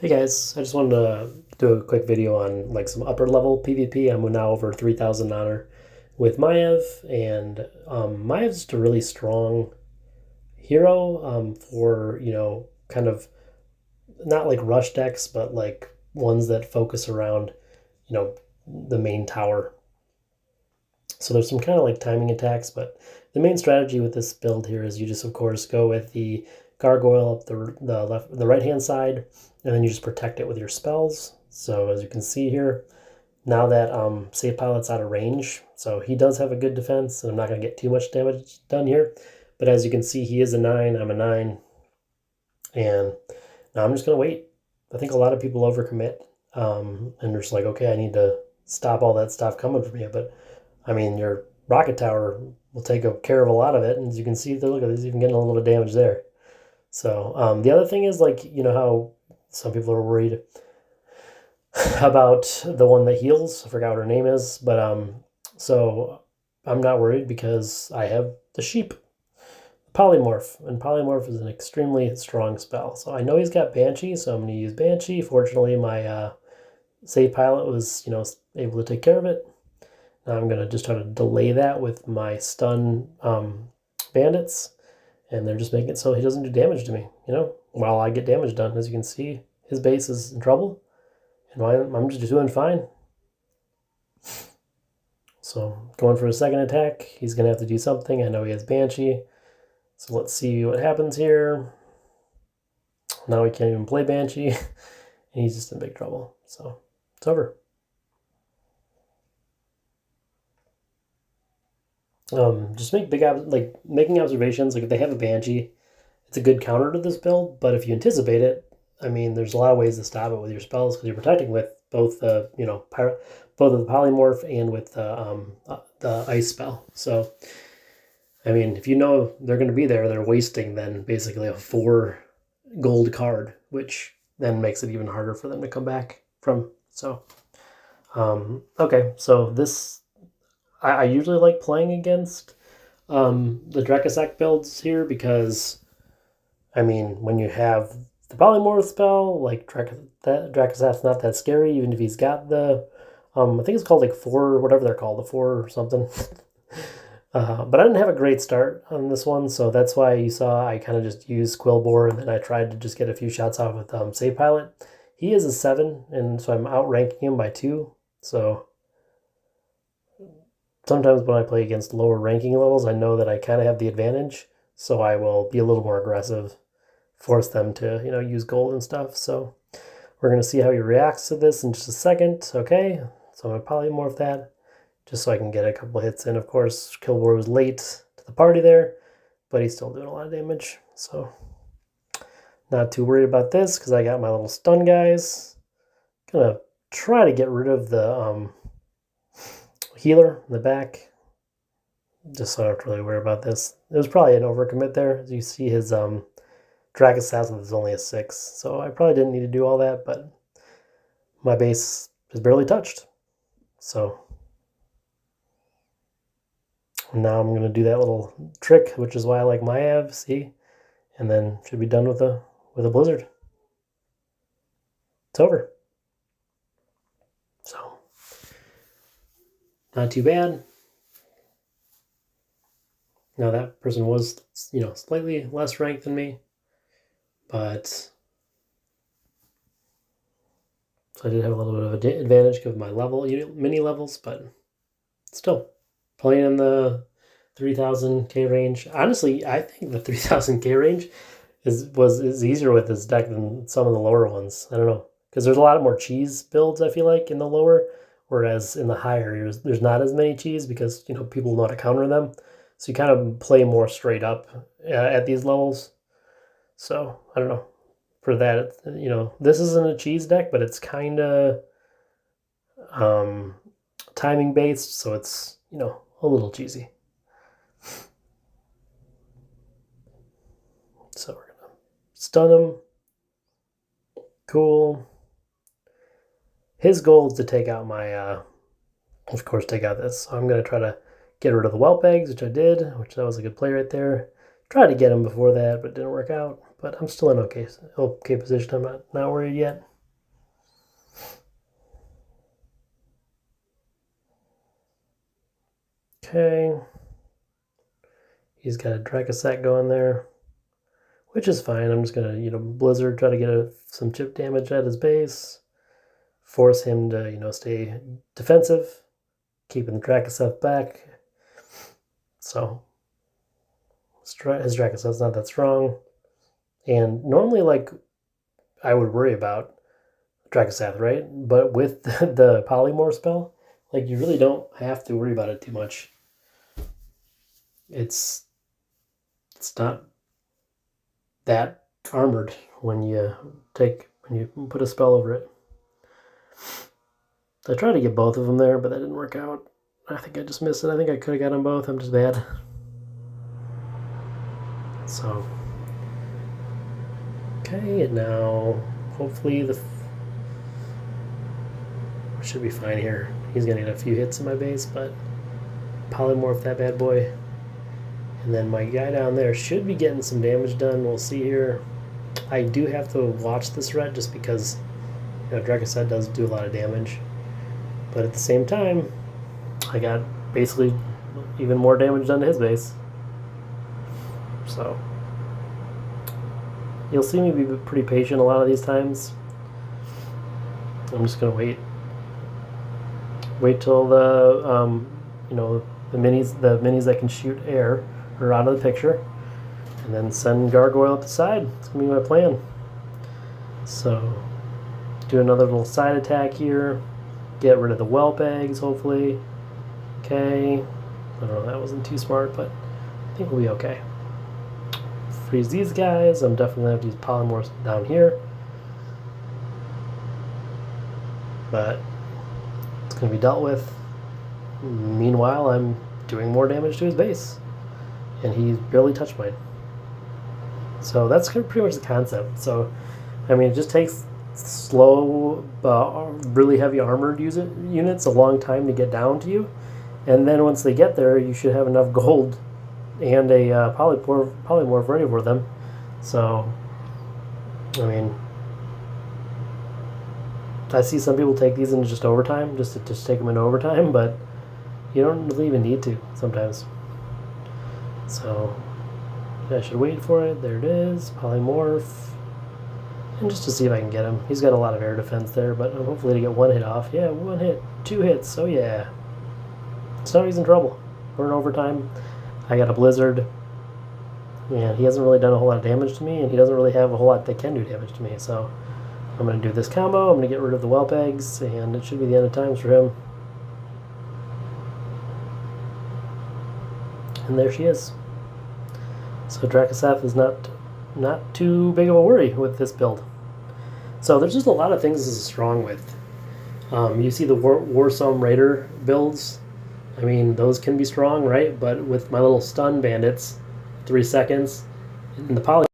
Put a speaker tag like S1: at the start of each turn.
S1: Hey guys, I just wanted to do a quick video on like some upper level PvP. I'm now over 3,000 honor with Maiev, and Maev's just a really strong hero for, kind of not like rush decks, but like ones that focus around, you know, the main tower. So there's some kind of like timing attacks, but the main strategy with this build here is you just of course go with the gargoyle up the right hand side, and then you just protect it with your spells. So as you can see here, now that Save Pilot's out of range, so he does have a good defense, and I'm not going to get too much damage done here. But as you can see, he is a 9, I'm a 9, and now I'm just going to wait. I think a lot of people overcommit, and they're just like, okay, I need to stop all that stuff coming from you. But I mean, your rocket tower will take care of a lot of it, and as you can see, look at this, even getting a little bit of damage there. So the other thing is, like, you know how some people are worried about the one that heals. I forgot what her name is, but so I'm not worried because I have the sheep polymorph, and polymorph is an extremely strong spell. So I know he's got Banshee, so I'm going to use Banshee. Fortunately, my save pilot was, able to take care of it. Now I'm going to just try to delay that with my stun bandits, and they're just making it so he doesn't do damage to me, while I get damage done. As you can see, his base is in trouble, and I'm just doing fine. So going for a second attack, he's going to have to do something. I know he has Banshee, so let's see what happens here. Now he can't even play Banshee, and he's just in big trouble. So it's over. Just making observations. Like if they have a Banshee, it's a good counter to this build. But if you anticipate it, I mean, there's a lot of ways to stop it with your spells because you're protecting with both the both of the polymorph and with the ice spell. So I mean, if you know they're going to be there, they're wasting then basically a 4 gold card, which then makes it even harder for them to come back from. So okay, so this I usually like playing against the Drekasek builds here because, I mean, when you have the polymorph spell, like Drakasek's not that scary, even if he's got the, I think it's called like 4, whatever they're called, the 4 or something. But I didn't have a great start on this one, so that's why you saw I kind of just used Quillbore, and then I tried to just get a few shots off with Save Pilot. He is a 7, and so I'm outranking him by 2, so sometimes when I play against lower ranking levels, I know that I kind of have the advantage, so I will be a little more aggressive, force them to, use gold and stuff. So we're going to see how he reacts to this in just a second. Okay, so I'm going to polymorph that just so I can get a couple hits in. Of course, Quillbore was late to the party there, but he's still doing a lot of damage, so not too worried about this because I got my little stun guys. Gonna try to get rid of the healer in the back, just so I don't have to really worry about this. It was probably an overcommit there. As you see, his Drag Assassin is only a 6, so I probably didn't need to do all that, but my base is barely touched. So now I'm going to do that little trick, which is why I like Maiev, see? And then should be done with a blizzard. It's over. So not too bad. Now that person was, slightly less ranked than me, but so I did have a little bit of an advantage because of my level, mini levels, but still playing in the 3000k range. Honestly, I think the 3000k range is easier with this deck than some of the lower ones. I don't know, because there's a lot more cheese builds, I feel like, in the lower, whereas in the higher there's not as many cheese because people know how to counter them. So you kind of play more straight up at these levels. So I don't know. For that, this isn't a cheese deck, but it's kind of timing based, so it's a little cheesy. So we're gonna stun him. Cool. His goal is to take out my, of course, take out this. So I'm gonna try to get rid of the whelp eggs, which I did, which that was a good play right there. Tried to get him before that, but it didn't work out. But I'm still in okay position. I'm not worried yet. Okay. He's got a Dracoset going there, which is fine. I'm just gonna, Blizzard, try to get some chip damage at his base, force him to, stay defensive, keeping the Dracoset back. So his Dracoset's not that strong. And normally, like, I would worry about Dracosath, right? But with the Polymorph spell, like, you really don't have to worry about it too much. It's not that armored when you put a spell over it. I tried to get both of them there, but that didn't work out. I think I just missed it. I think I could have got them both. I'm just bad. So, okay, and now hopefully should be fine here. He's gonna get a few hits in my base, but polymorph that bad boy. And then my guy down there should be getting some damage done. We'll see here. I do have to watch this ret just because Dracoset does do a lot of damage. But at the same time, I got basically even more damage done to his base. So you'll see me be pretty patient a lot of these times. I'm just gonna wait till the the minis that can shoot air are out of the picture, and then send Gargoyle up the side. It's gonna be my plan. So do another little side attack here, get rid of the whelp eggs hopefully. Okay, I don't know, that wasn't too smart, but I think we'll be okay. Freeze these guys. I'm definitely gonna have to use polymorphs down here, but it's gonna be dealt with. Meanwhile, I'm doing more damage to his base, and he barely touched mine. So that's pretty much the concept. So, I mean, it just takes slow, really heavy armored units a long time to get down to you, and then once they get there, you should have enough gold and a polymorph ready for them. So, I mean, I see some people take these into just overtime, just to take them into overtime, but you don't really even need to sometimes. So I should wait for it. There it is, polymorph, and just to see if I can get him. He's got a lot of air defense there, but hopefully to get one hit off. Yeah, one hit, 2 hits. So yeah, so he's in trouble. We're in overtime. I got a Blizzard, and he hasn't really done a whole lot of damage to me, and he doesn't really have a whole lot that can do damage to me. So I'm going to do this combo. I'm going to get rid of the whelp eggs, and it should be the end of times for him. And there she is. So Dracosath is not too big of a worry with this build. So there's just a lot of things this is strong with. You see the Warsome Raider builds. I mean, those can be strong, right? But with my little stun bandits, 3 seconds, and the poly